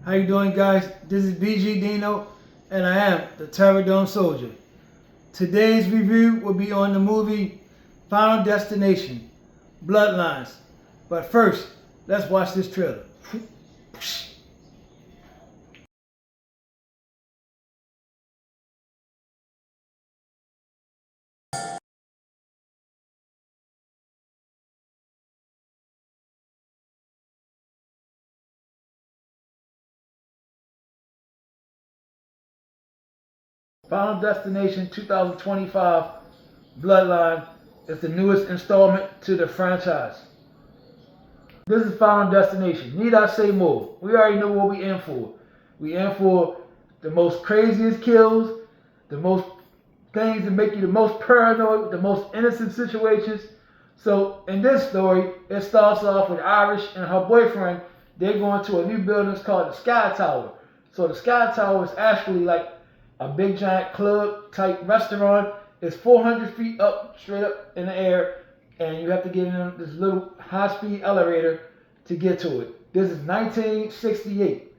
How you doing, guys? This is BGDINO, and I am the Terror Soldier. Today's review will be on the movie Final Destination, Bloodlines. But first, let's watch this trailer. Final Destination 2025 Bloodline is the newest installment to the franchise. This is Final Destination. Need I say more? We already know what we in for. We in for the most craziest kills, the most things that make you the most paranoid, the most innocent situations. So in this story, it starts off with Irish and her boyfriend. They're going to a new building. It's called the Sky Tower. So the Sky Tower is actually like a big giant club type restaurant. It's 400 feet up, straight up in the air, and you have to get in this little high-speed elevator to get to it. This is 1968.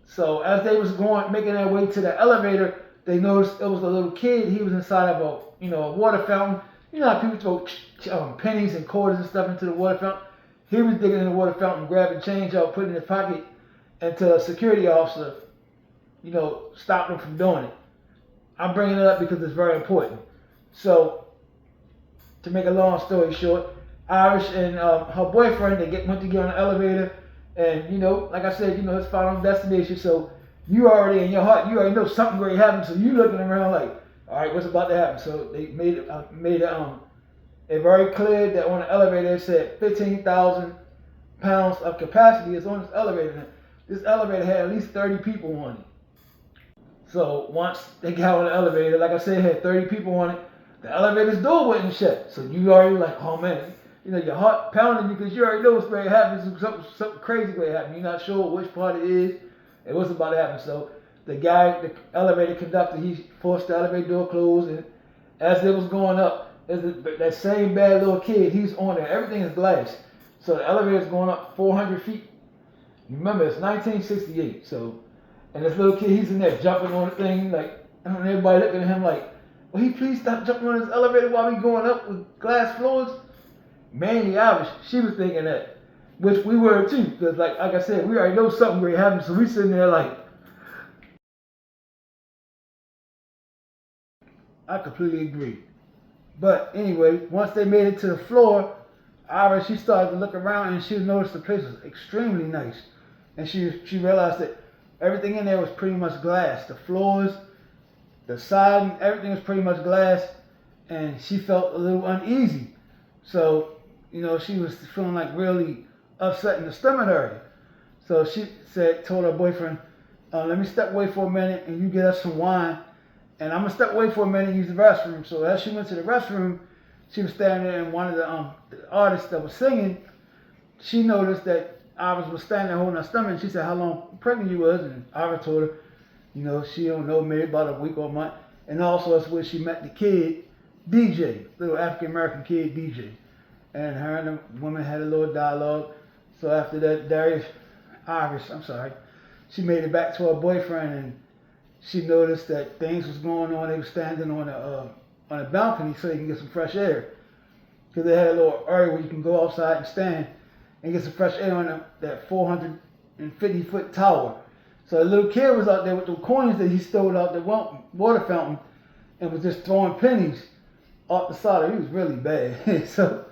So as they was making their way to the elevator, they noticed it was a little kid. He was inside of a water fountain. You know how people throw pennies and quarters and stuff into the water fountain? He was digging in the water fountain, grabbing change out, putting it in his pocket, until a security officer, stopped him from doing it. I'm bringing it up because it's very important. So, to make a long story short, Irish and her boyfriend, went to get on the elevator, and like I said, it's Final Destination. So you already in your heart, you already know something great happened. So you looking around like, all right, what's about to happen? So they made it very clear that on the elevator it said 15,000 pounds of capacity is on this elevator. And this elevator had at least 30 people on it. So once they got on the elevator, like I said, it had 30 people on it. The elevator's door wouldn't shut. So you already like, oh man, your heart pounding because you already know what's going to happen. Something crazy going to happen. You're not sure which part it is and what's about to happen. So the elevator conductor, he forced the elevator door closed, and as it was going up, that same bad little kid, he's on there. Everything is glass. So the elevator's going up 400 feet. Remember, it's 1968. So, and this little kid, he's in there jumping on the thing, like, and everybody looking at him like, will he please stop jumping on this elevator while we going up with glass floors? Mainly Irish, she was thinking that, which we were too, because like I said, we already know something great happened, so we sitting there like, I completely agree. But anyway, once they made it to the floor, Irish, she started to look around and she noticed the place was extremely nice. And she realized that everything in there was pretty much glass. The floors, the siding, everything was pretty much glass. And she felt a little uneasy. So, she was feeling like really upset in the stomach area. So she told her boyfriend, let me step away for a minute and you get us some wine. And I'm going to step away for a minute and use the restroom. So as she went to the restroom, she was standing there, and one of the artists that was singing, she noticed that Iris was standing there holding her stomach, and she said how long pregnant you was, and Iris told her, she don't know, maybe about a week or a month. And also that's where she met the kid, DJ, little African-American kid, DJ. And her and the woman had a little dialogue. So after that, she made it back to her boyfriend, and she noticed that things was going on. They were standing on a balcony so they can get some fresh air. Because they had a little area where you can go outside and stand and get some fresh air on that 450-foot tower. So the little kid was out there with the coins that he stole out the water fountain and was just throwing pennies off the side. He was really bad. So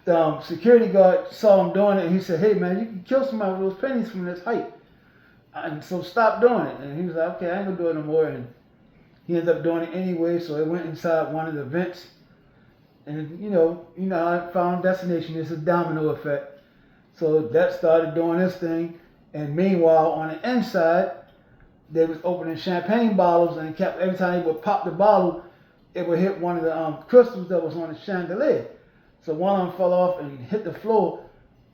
the security guard saw him doing it, and he said, hey man, you can kill somebody with those pennies from this height. And so stop doing it. And he was like, okay, I ain't gonna do it no more. And he ended up doing it anyway, so it went inside one of the vents. And how Final Destination is a domino effect. So that started doing this thing. And meanwhile, on the inside, they was opening champagne bottles, and every time they would pop the bottle, it would hit one of the crystals that was on the chandelier. So one of them fell off and hit the floor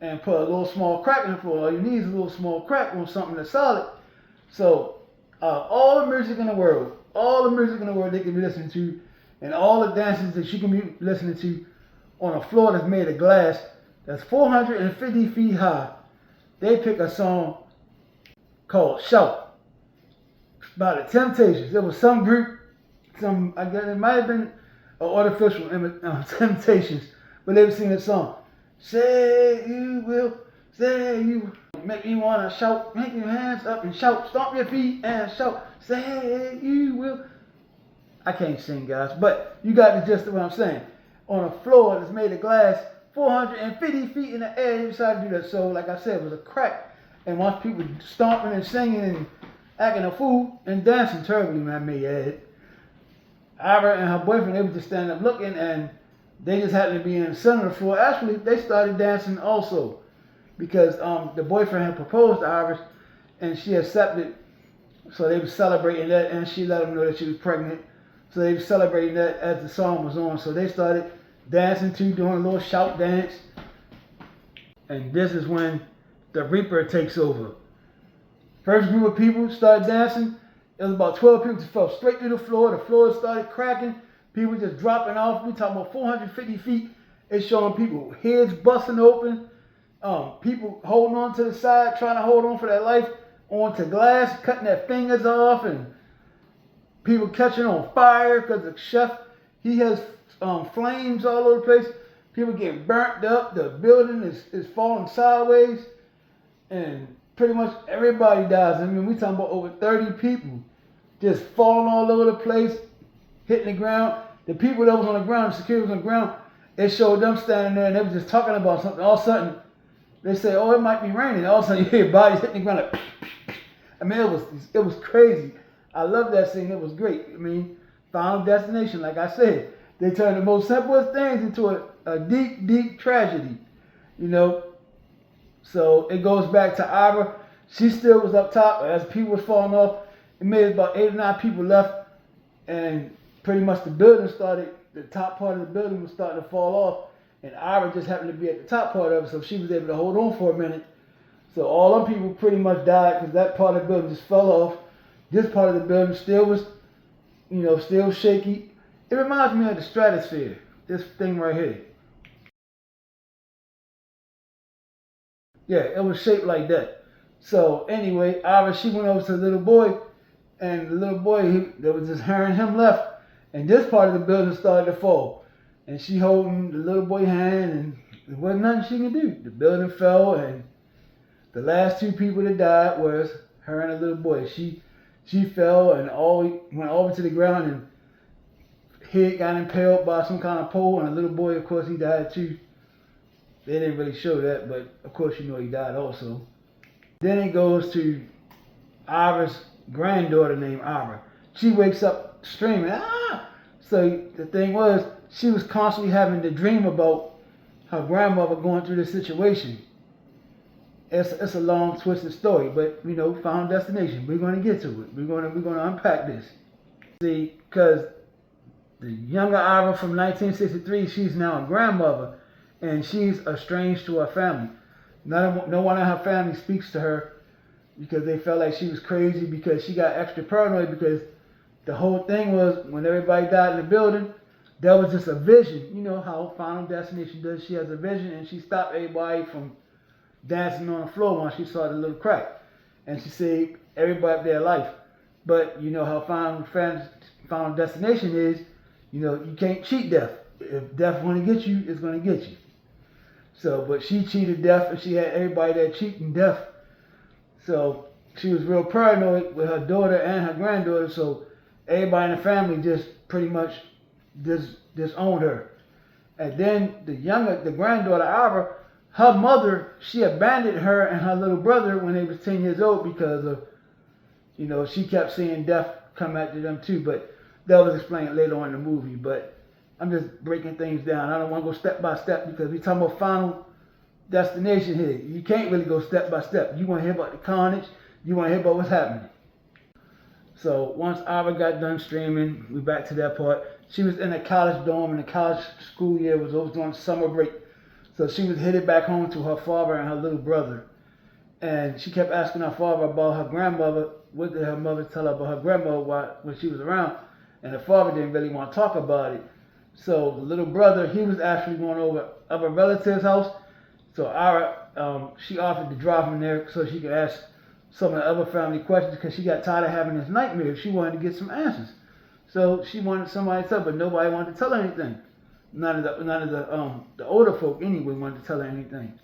and put a little small crack in the floor. All you need is a little small crack on something that's solid. So all the music in the world they can be listening to, and all the dances that you can be listening to on a floor that's made of glass, that's 450 feet high. They pick a song called Shout by the Temptations. There was some group, I guess it might have been an artificial Temptations, but they were singing a song. Say you will, say you will. Make me wanna shout, make your hands up and shout, stomp your feet and shout, say you will. I can't sing, guys, but you got the gist of what I'm saying. On a floor that's made of glass, 450 feet in the air, they decided to do that. So, like I said, it was a crack. And once people stomping and singing and acting a fool and dancing terribly, man, I may add. Ira and her boyfriend, they were just standing up looking, and they just happened to be in the center of the floor. Actually, they started dancing also because the boyfriend had proposed to Iris, and she accepted. So they were celebrating that, and she let him know that she was pregnant. So they were celebrating that as the song was on. So they started dancing too, doing a little shout dance. And this is when the Reaper takes over. First group of people started dancing. It was about 12 people just fell straight through the floor. The floor started cracking. People just dropping off. We talking about 450 feet. It's showing people heads busting open. People holding on to the side, trying to hold on for their life onto glass, cutting their fingers off, and people catching on fire because the chef, he has flames all over the place. People getting burnt up. The building is falling sideways, and pretty much everybody dies. I mean, we talking about over 30 people just falling all over the place, hitting the ground. The people that was on the ground, the security was on the ground, it showed them standing there and they were just talking about something. All of a sudden, they say, "Oh, it might be raining." All of a sudden, you hear bodies hitting the ground. Like, I mean, it was crazy. I love that scene. It was great. I mean, Final Destination, like I said, they turned the most simplest things into a deep, deep tragedy, you know. So it goes back to Ira. She still was up top as people were falling off. It made about 8 or 9 people left, and pretty much the building started. The top part of the building was starting to fall off, and Ira just happened to be at the top part of it, so she was able to hold on for a minute. So all them people pretty much died because that part of the building just fell off. This part of the building still was, still shaky. It reminds me of the stratosphere. This thing right here. Yeah, it was shaped like that. So anyway, Ira, she went over to the little boy, and the little boy, there was just her and him left, and this part of the building started to fall, and she holding the little boy's hand, and there wasn't nothing she could do. The building fell, and the last 2 people that died was her and the little boy. She fell and went over to the ground, and head got impaled by some kind of pole, and the little boy, of course, he died too. They didn't really show that, but of course he died also. Then it goes to Ira's granddaughter named Ira. She wakes up screaming, "Ah!" So the thing was, she was constantly having to dream about her grandmother going through this situation. It's a long, twisted story, but Final Destination. We're going to get to it. We're going to unpack this. See, because the younger Ira from 1963, she's now a grandmother, and she's estranged to her family. No one in her family speaks to her because they felt like she was crazy because she got extra paranoid because the whole thing was when everybody died in the building, there was just a vision. You know how Final Destination does. She has a vision, and she stopped everybody from dancing on the floor when she saw the little crack. And she saved everybody their life. But you know how Final Destination is, you can't cheat death. If death want to get you, it's going to get you. So, but she cheated death, and she had everybody there cheating death. So she was real paranoid with her daughter and her granddaughter. So everybody in the family just pretty much disowned her. And then the granddaughter Ira, her mother, she abandoned her and her little brother when they was 10 years old because of, she kept seeing death come after them too. But that was explained later on in the movie. But I'm just breaking things down. I don't want to go step by step because we're talking about Final Destination here. You can't really go step by step. You want to hear about the carnage. You want to hear about what's happening. So once Ira got done streaming, we back to that part. She was in a college dorm, and the college school year was over during summer break. So she was headed back home to her father and her little brother. And she kept asking her father about her grandmother. What did her mother tell her about her grandmother when she was around? And the father didn't really want to talk about it. So the little brother, he was actually going over of a relative's house. So Ira, she offered to drive him there so she could ask some of the other family questions because she got tired of having this nightmare. She wanted to get some answers. So she wanted somebody to tell, but nobody wanted to tell her anything. None of the older folk anyway wanted to tell her anything.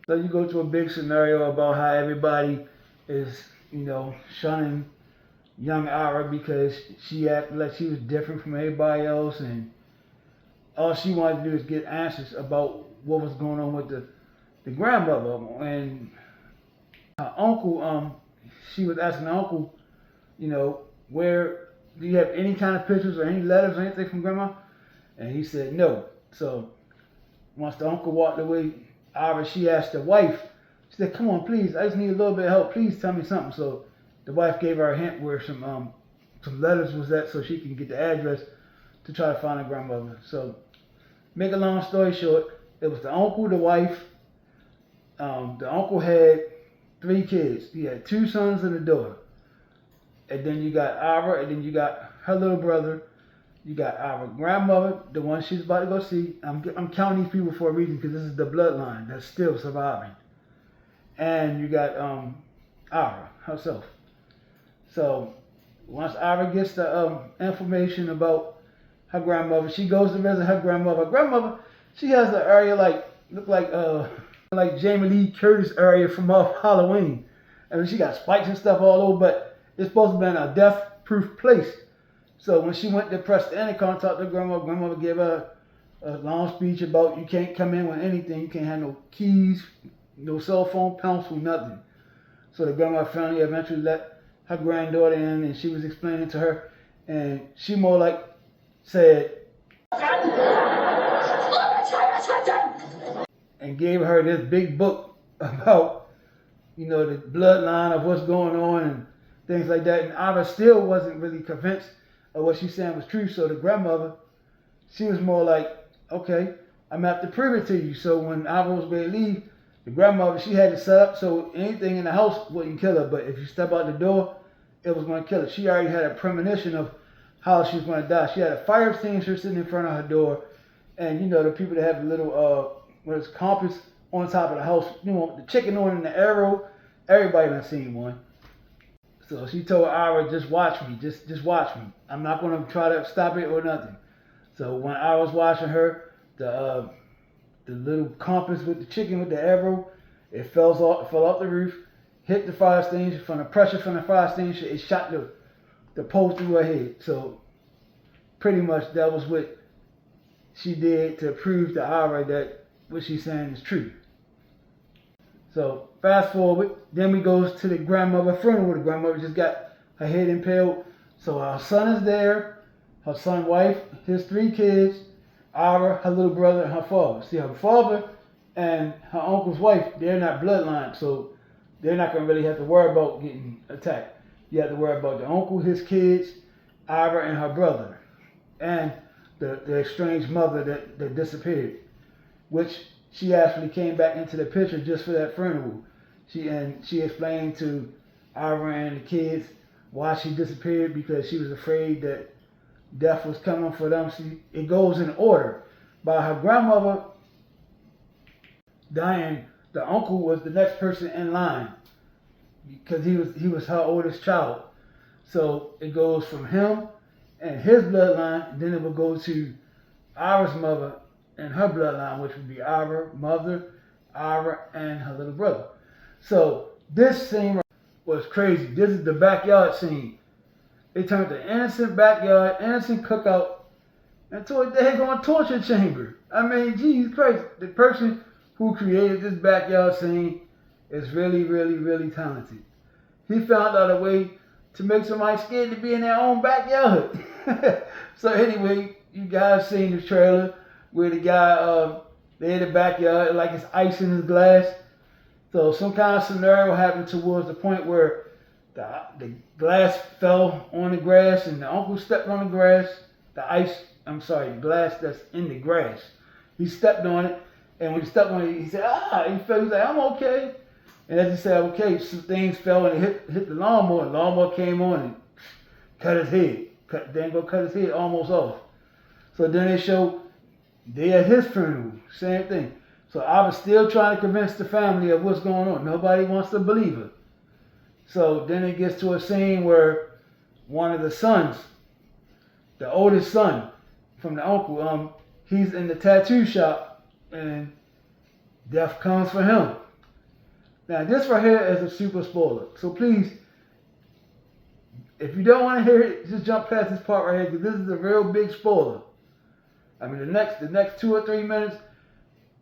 So you go to a big scenario about how everybody is, shunning young Ira because she acted like she was different from everybody else, and all she wanted to do is get answers about what was going on with the grandmother. And her uncle, she was asking the uncle, where do you have any kind of pictures or any letters or anything from grandma? And he said no. So once the uncle walked away, she asked the wife, she said, come on, please, I just need a little bit of help. Please tell me something. So the wife gave her a hint where some letters was at so she can get the address to try to find her grandmother. So make a long story short, it was the uncle, the wife. The uncle had 3 kids. He had 2 sons and a daughter. And then you got Ira, and then you got her little brother. You got our grandmother, the one she's about to go see. I'm counting these people for a reason because this is the bloodline that's still surviving. And you got Ira herself. So once Ira gets the information about her grandmother, she goes to visit her grandmother. Her grandmother, she has an area look like Jamie Lee Curtis area from Halloween. I mean, she got spikes and stuff all over, but it's supposed to be a death-proof place. So when she went to press the intercom to talk to grandmother gave her a long speech about you can't come in with anything. You can't have no keys, no cell phone, pencil, nothing. So the grandmother family eventually let her granddaughter in, and she was explaining to her, and she more like said, and gave her this big book about, the bloodline of what's going on and things like that. And Ira still wasn't really convinced of what she's saying was true. So the grandmother, she was more like, okay, I'm going to have to prove it to you. So when Ira was going to leave, the grandmother, she had it set up so anything in the house wouldn't kill her. But if you step out the door, it was going to kill her. She already had a premonition of how she was going to die. She had a fire extinguisher sitting in front of her door. And, the people that have the little, compass on top of the house, the chicken on and the arrow, everybody done seen one. So she told Ira, just watch me, just watch me. I'm not going to try to stop it or nothing. So when I was watching her, the little compass with the chicken with the arrow, it fell off the roof, hit the fire extinguisher. From the pressure from the fire extinguisher, it shot the pole through her head. So pretty much that was what she did to prove to Ira that what she's saying is true. So fast forward, then we goes to the grandmother funeral. The grandmother just got her head impaled. So her son is there, her son's wife, his 3 kids, Ira, her little brother, and her father. See, her father and her uncle's wife, they're not bloodline, so they're not going to really have to worry about getting attacked. You have to worry about the uncle, his kids, Ira, and her brother, and the estranged mother that disappeared, which she actually came back into the picture just for that funeral. She explained to Ira and the kids why she disappeared, because she was afraid that death was coming for them. It goes in order. By her grandmother dying, the uncle was the next person in line because he was her oldest child. So it goes from him and his bloodline, then it will go to Ira's mother and her bloodline, which would be Ira's mother, Ira, and her little brother. So this scene was crazy. This is the backyard scene. They turned the innocent backyard, innocent cookout, into a daggone torture chamber. I mean, geez, Christ. The person who created this backyard scene is really, really, really talented. He found out a way to make somebody scared to be in their own backyard. So anyway, you guys seen the trailer where the guy, they in the backyard, like it's ice in his glass. So some kind of scenario happened towards the point where the glass fell on the grass and the uncle stepped on the grass. The glass that's in the grass. He stepped on it, and when he stepped on it, he said, he fell. He's like, I'm okay. And as he said, okay, some things fell and it hit the lawnmower. The lawnmower came on and cut his head. Cut his head almost off. So then they show they at his funeral, same thing. So I was still trying to convince the family of what's going on. Nobody wants to believe her. So then it gets to a scene where one of the sons, the oldest son from the uncle, he's in the tattoo shop and death comes for him. Now this right here is a super spoiler. So please, if you don't want to hear it, just jump past this part right here because this is a real big spoiler. I mean, the next 2 or 3 minutes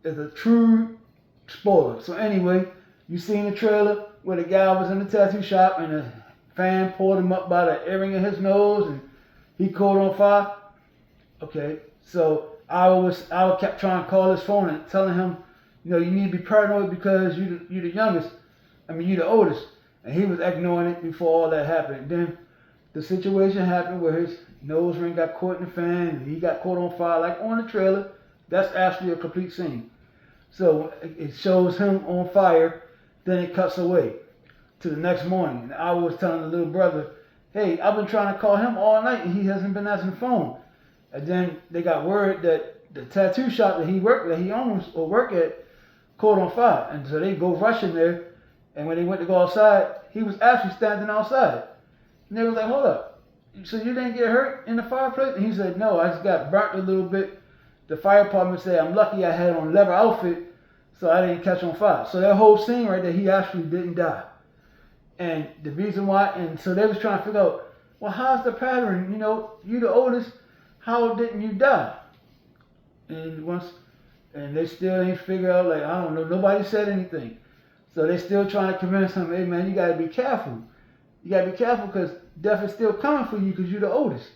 is a true spoiler. So anyway, you seen the trailer where the guy was in the tattoo shop and a fan pulled him up by the earring in his nose and he caught on fire. Okay, so I kept trying to call his phone and telling him, you know, you need to be paranoid because you the youngest. I mean, you the oldest. And he was ignoring it before all that happened. Then the situation happened where his nose ring got caught in the fan and he got caught on fire, like on the trailer. That's actually a complete scene. So it shows him on fire, then it cuts away to the next morning. And I was telling the little brother, hey, I've been trying to call him all night and he hasn't been answering the phone. And then they got word that the tattoo shop that he owns or work at, caught on fire. And so they go rushing there. And when they went to go outside, he was actually standing outside. And they was like, hold up, so you didn't get hurt in the fireplace? And he said, no, I just got burnt a little bit. The fire department said, I'm lucky I had on a leather outfit, so I didn't catch on fire. So that whole scene right there, he actually didn't die. And the reason why, and so they was trying to figure out, well, how's the pattern? You know, you the oldest, how didn't you die? And they still ain't figure out, like, I don't know, nobody said anything. So they still trying to convince him, hey man, you gotta be careful. You gotta be careful because death is still coming for you because you're the oldest.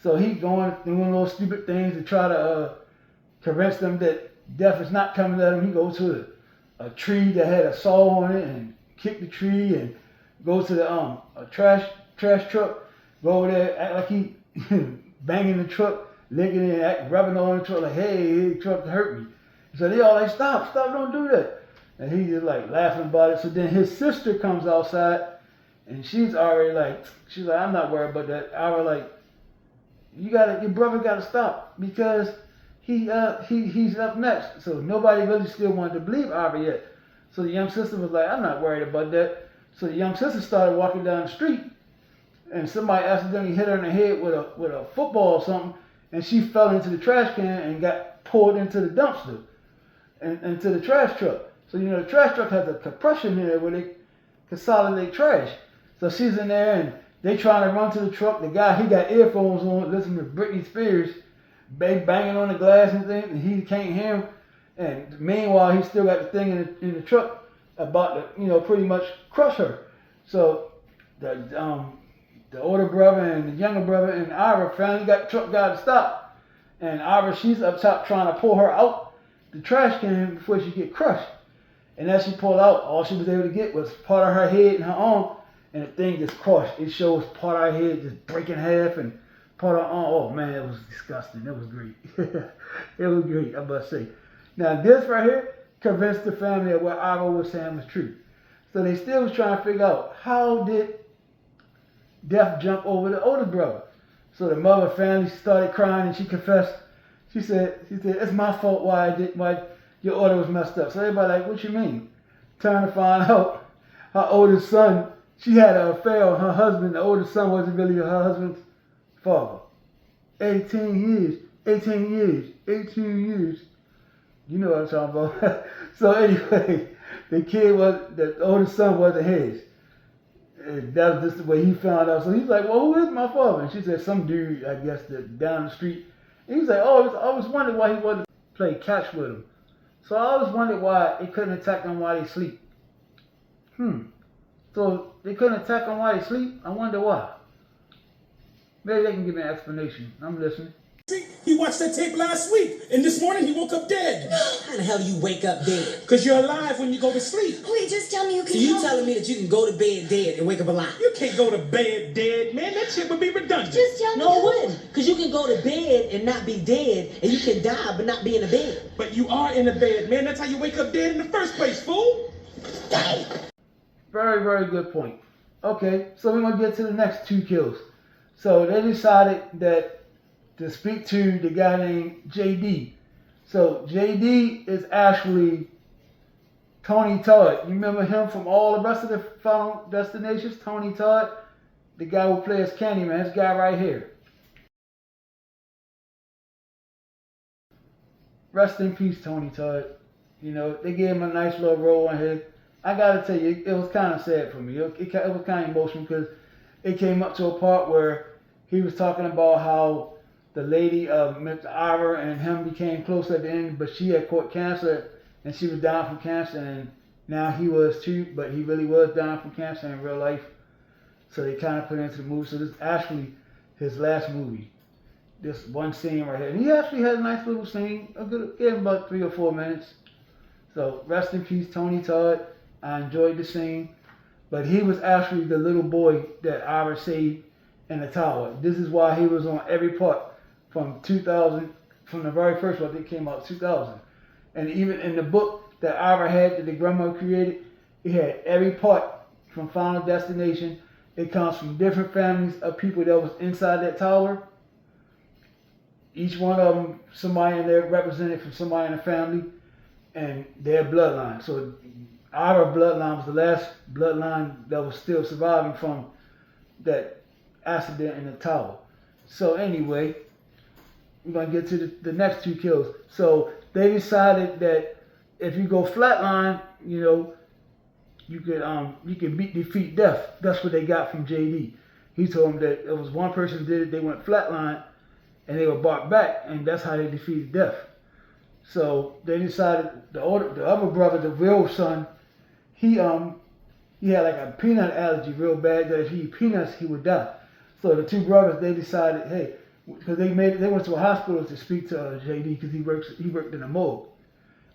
So he going doing little stupid things to try to convince them that death is not coming at him. He goes to a tree that had a saw on it and kick the tree and go to the a trash truck, go over there, act like he banging the truck, licking it, rubbing on the truck like, hey, the truck hurt me. So they all like, stop, don't do that. And he just like laughing about it. So then his sister comes outside and she's already like, I'm not worried about that. I was like, your brother gotta stop because he's up next. So nobody really still wanted to believe Ivor yet. So the young sister was like, I'm not worried about that. So the young sister started walking down the street and somebody accidentally hit her in the head with a football or something, and she fell into the trash can and got pulled into the dumpster and into the trash truck. So you know the trash truck has a compression in there where they consolidate trash. So she's in there and they trying to run to the truck. The guy, he got earphones on, listening to Britney Spears, banging on the glass and things, and he can't hear him. And meanwhile, he still got the thing in the truck about to, you know, pretty much crush her. So the older brother and the younger brother and Ira finally got the truck guy to stop. And Ira, she's up top trying to pull her out the trash can before she get crushed. And as she pulled out, all she was able to get was part of her head and her arm, and the thing just crushed. It shows part of her head just breaking half and part of her arm. Oh man, it was disgusting. It was great. It was great, I must say. Now this right here convinced the family of what Ira was saying was true. So they still was trying to figure out, how did death jump over the older brother? So the mother finally started crying and she confessed. She said, it's my fault why your order was messed up. So everybody like, what you mean? Trying to find out her oldest son, she had an affair with her husband. The oldest son wasn't really her husband's father. 18 years. You know what I'm talking about. So anyway, the oldest son wasn't his. And that was just the way he found out. So he's like, well, who is my father? And she said, some dude, I guess, that down the street. And he's like, oh, I always wondered why he wanted to play catch with him. So I always wondered why they couldn't attack them while they sleep. So they couldn't attack them while they sleep? I wonder why. Maybe they can give me an explanation. I'm listening. He watched that tape last week, and this morning he woke up dead. How the hell do you wake up dead? Because you're alive when you go to sleep. Wait, just tell me you can. So you telling me that you can go to bed dead and wake up alive? You can't go to bed dead, man. That shit would be redundant. Just tell me. No, it wouldn't. Because you can go to bed and not be dead, and you can die but not be in the bed. But you are in the bed, man. That's how you wake up dead in the first place, fool. Very, very good point. Okay, so we're going to get to the next 2 kills. So they decided that to speak to the guy named JD. So JD is actually Tony Todd. You remember him from all the rest of the Final Destinations? Tony Todd, the guy who plays Candyman. This guy right here. Rest in peace, Tony Todd. You know, they gave him a nice little role on here. I gotta tell you, it was kind of sad for me. It was kind of emotional because it came up to a part where he was talking about how the lady, Mr. Ira, and him became close at the end, but she had caught cancer and she was dying from cancer, and now he was too, but he really was dying from cancer in real life. So they kind of put it into the movie. So this is actually his last movie. This one scene right here. And he actually had a nice little scene, gave him about 3 or 4 minutes. So rest in peace, Tony Todd. I enjoyed the scene. But he was actually the little boy that Ira saved in the tower. This is why he was on every part from 2000, from the very first one that came out, 2000. And even in the book that Ira had, that the grandma created, it had every part from Final Destination. It comes from different families of people that was inside that tower. Each one of them, somebody in there represented from somebody in the family and their bloodline. So our bloodline was the last bloodline that was still surviving from that accident in the tower. So anyway, we're going to get to the next 2 kills. So they decided that if you go flatline, you know, you could defeat death. That's what they got from JD. He told them that it was one person did it, they went flatline, and they were brought back, and that's how they defeated death. So they decided the other brother, the real son, he had like a peanut allergy real bad that if he eat peanuts he would die. So the 2 brothers, they decided, hey, because they went to a hospital to speak to JD because he worked in a morgue,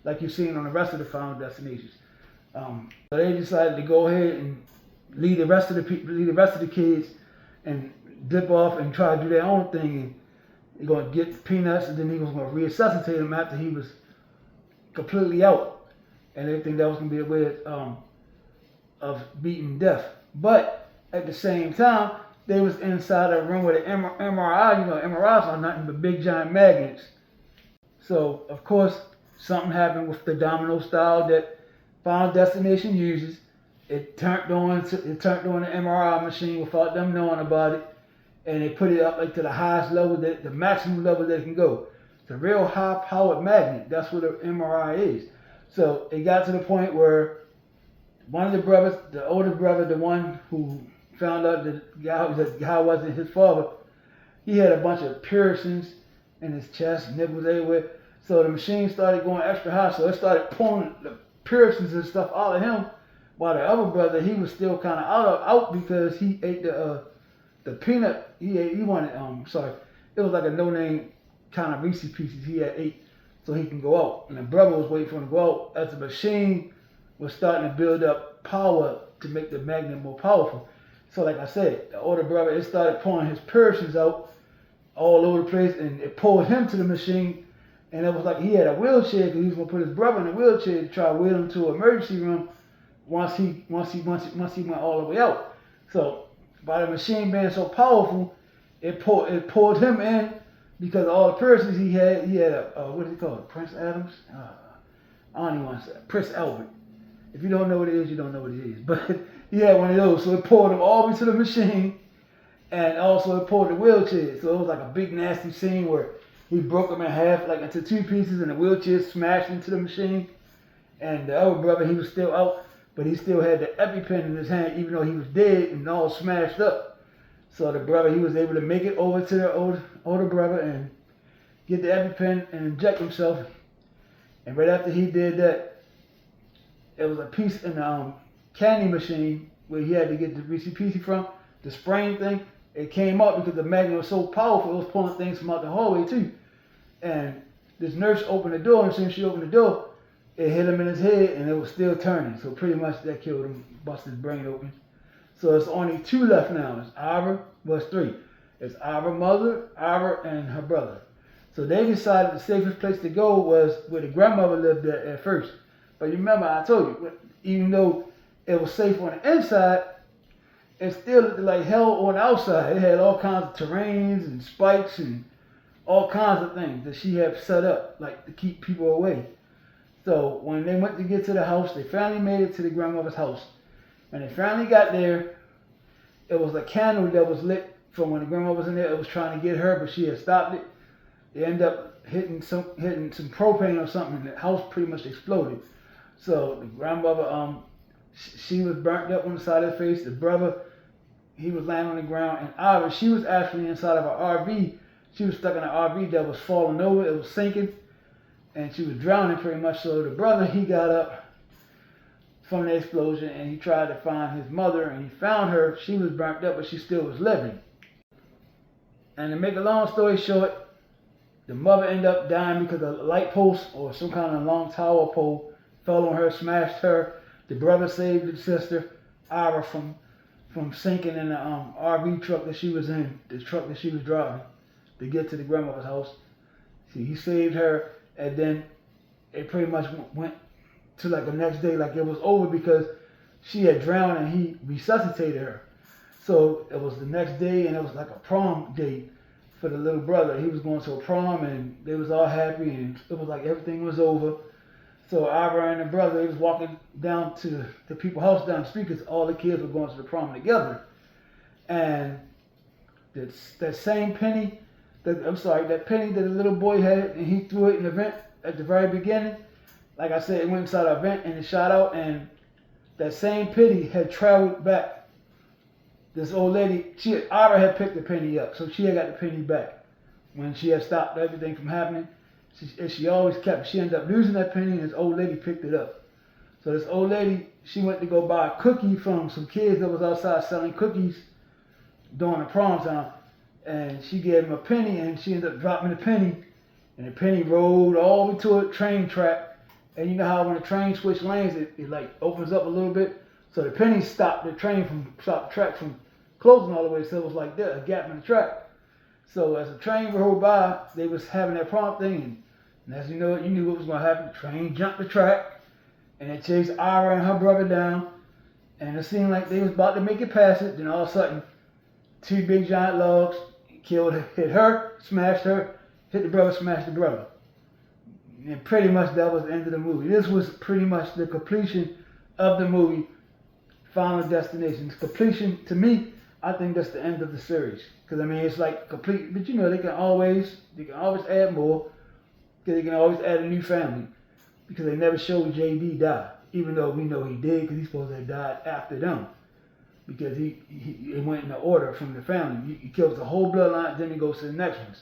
like you've seen on the rest of the Final Destinations. So they decided to go ahead and leave the rest of the kids and dip off and try to do their own thing. And they're going to get peanuts, and then he was going to resuscitate him after he was completely out. And they think that was going to be a way of beating death. But at the same time, they was inside a room with an MRI. You know, MRIs are nothing but big giant magnets. So, of course, something happened with the domino style that Final Destination uses. It turned on the MRI machine without them knowing about it. And they put it up like to the highest level, the maximum level that it can go. It's a real high-powered magnet. That's what an MRI is. So it got to the point where one of the brothers, the older brother, the one who found out that the guy wasn't his father, he had a bunch of piercings in his chest, nipples everywhere. So the machine started going extra high, so it started pulling the piercings and stuff out of him. While the other brother, he was still kind of out because he ate the peanut. He wanted it was like a no-name kind of Reese's Pieces he had ate so he can go out. And the brother was waiting for him to go out as the machine was starting to build up power to make the magnet more powerful. So like I said, the older brother, it started pulling his piercings out all over the place, and it pulled him to the machine. And it was like he had a wheelchair because he was gonna put his brother in a wheelchair to try to wheel him to an emergency room once he went all the way out. So by the machine being so powerful, it pulled him in because all the piercings he had a what is it called? Prince Adams? I don't even want to say it. Prince Albert. If you don't know what it is, you don't know what it is. But he had one of those, so it pulled him all the way to the machine, and also it pulled the wheelchair. So it was like a big nasty scene where he broke him in half, like into 2 pieces, and the wheelchair smashed into the machine. And the other brother, he was still out, but he still had the EpiPen in his hand, even though he was dead and all smashed up. So the brother, he was able to make it over to the older brother and get the EpiPen and inject himself. And right after he did that, there was a piece in the candy machine where he had to get the Reese's Pieces from, the spring thing. It came out because the magnet was so powerful, it was pulling things from out the hallway too. And this nurse opened the door, and as soon as she opened the door, it hit him in his head, and it was still turning. So pretty much that killed him, busted his brain open. So it's only 2 left now. It's Ira, well, it's 3. It's Ira's mother, Ira, and her brother. So they decided the safest place to go was where the grandmother lived at first. But you remember I told you, even though it was safe on the inside, it still looked like hell on the outside. It had all kinds of terrains and spikes and all kinds of things that she had set up, like to keep people away. So when they went to get to the house, they finally made it to the grandmother's house. When they finally got there, it was a candle that was lit from when the grandmother was in there. It was trying to get her, but she had stopped it. They ended up hitting some propane or something, and the house pretty much exploded. So the grandmother, she was burnt up on the side of the face. The brother, he was laying on the ground, and Ira, she was actually inside of an RV. She was stuck in an RV that was falling over. It was sinking, and she was drowning pretty much. So the brother, he got up from the explosion, and he tried to find his mother, and he found her. She was burnt up, but she still was living. And to make a long story short, the mother ended up dying because a light post or some kind of long tower pole fell on her, smashed her. The brother saved the sister, Ira, from sinking in the RV truck that she was in, the truck that she was driving to get to the grandmother's house. See, he saved her, and then it pretty much went to like the next day, like it was over because she had drowned and he resuscitated her. So it was the next day, and it was like a prom date for the little brother. He was going to a prom, and they was all happy, and it was like everything was over. So Ira and the brother, they was walking down to the people's house down the street because all the kids were going to the prom together. And that same penny, that penny that the little boy had, and he threw it in the vent at the very beginning. Like I said, it went inside a vent and it shot out, and that same penny had traveled back. This old lady, Ira had picked the penny up, so she had got the penny back when she had stopped everything from happening. She always kept it. She ended up losing that penny, and this old lady picked it up. So this old lady, she went to go buy a cookie from some kids that was outside selling cookies during the prom time, and she gave him a penny, and she ended up dropping the penny, and the penny rolled all the way to a train track. And you know how when a train switch lanes, it like opens up a little bit, so the penny stopped the track from closing all the way, so it was like that, a gap in the track. So as the train rolled by, they was having that prom thing, and as you know, you knew what was going to happen. The train jumped the track, and it chased Ira and her brother down, and it seemed like they was about to make it past it. Then all of a sudden, two big giant logs hit her, smashed her, hit the brother, smashed the brother. And pretty much that was the end of the movie. This was pretty much the completion of the movie, Final Destination. The completion, to me, I think that's the end of the series. Because, I mean, it's like complete, but you know, they can always add more. Because they can always add a new family. Because they never showed JD die. Even though we know he did, because he's supposed to have died after them. Because it went in the order from the family. He kills the whole bloodline, then he goes to the next ones.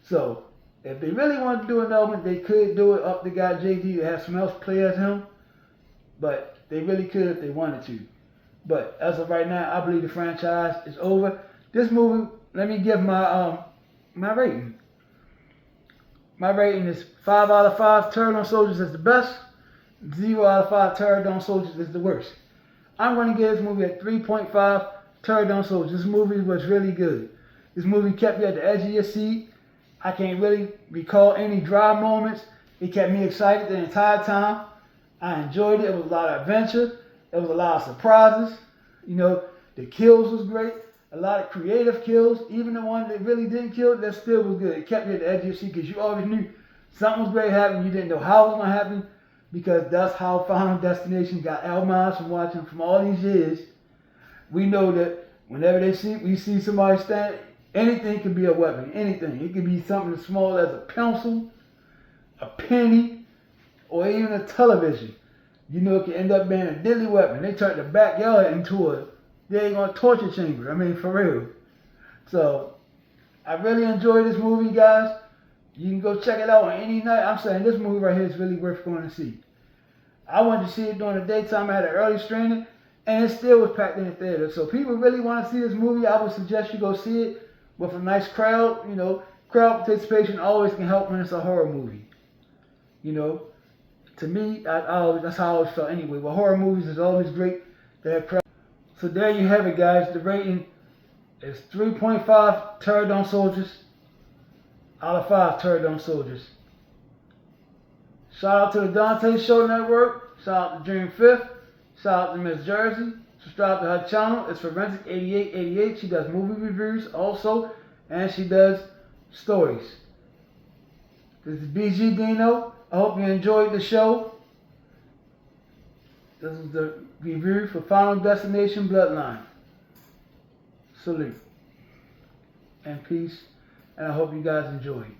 So, if they really wanted to do another one, they could do it up the guy JD to have someone else play as him. But they really could if they wanted to. But as of right now, I believe the franchise is over. This movie, let me give my rating. My rating is 5 out of 5 Pterodon Soldiers is the best. 0 out of 5 Pterodon Soldiers is the worst. I'm going to give this movie a 3.5 Pterodon Soldiers. This movie was really good. This movie kept you at the edge of your seat. I can't really recall any dry moments. It kept me excited the entire time. I enjoyed it. It was a lot of adventure. There was a lot of surprises. You know, the kills was great. A lot of creative kills. Even the one that really didn't kill, that still was good. It kept you at the edge of your seat because you always knew something was great happening. You didn't know how it was going to happen, because that's how Final Destination got our minds from watching from all these years. We know that whenever we see somebody stand, anything can be a weapon. Anything. It can be something as small as a pencil, a penny, or even a television. You know, it can end up being a deadly weapon. They turned the backyard into a torture chamber. I mean, for real. So, I really enjoyed this movie, guys. You can go check it out on any night. I'm saying this movie right here is really worth going to see. I wanted to see it during the daytime. I had an early screening, and it still was packed in the theater. So, people really want to see this movie. I would suggest you go see it with a nice crowd. You know, crowd participation always can help when it's a horror movie. You know, to me, that's how I always felt anyway. With horror movies, it's always great to have crowd. So there you have it, guys. The rating is 3.5 Pterodon Soldiers out of 5 Pterodon Soldiers. Shout out to the Dante Show Network. Shout out to Dream 5th. Shout out to Miss Jersey. Subscribe to her channel. It's Forensic8888. She does movie reviews also, and she does stories. This is BGDINO. I hope you enjoyed the show. This is the review for Final Destination Bloodline. Salute and peace, and I hope you guys enjoyed.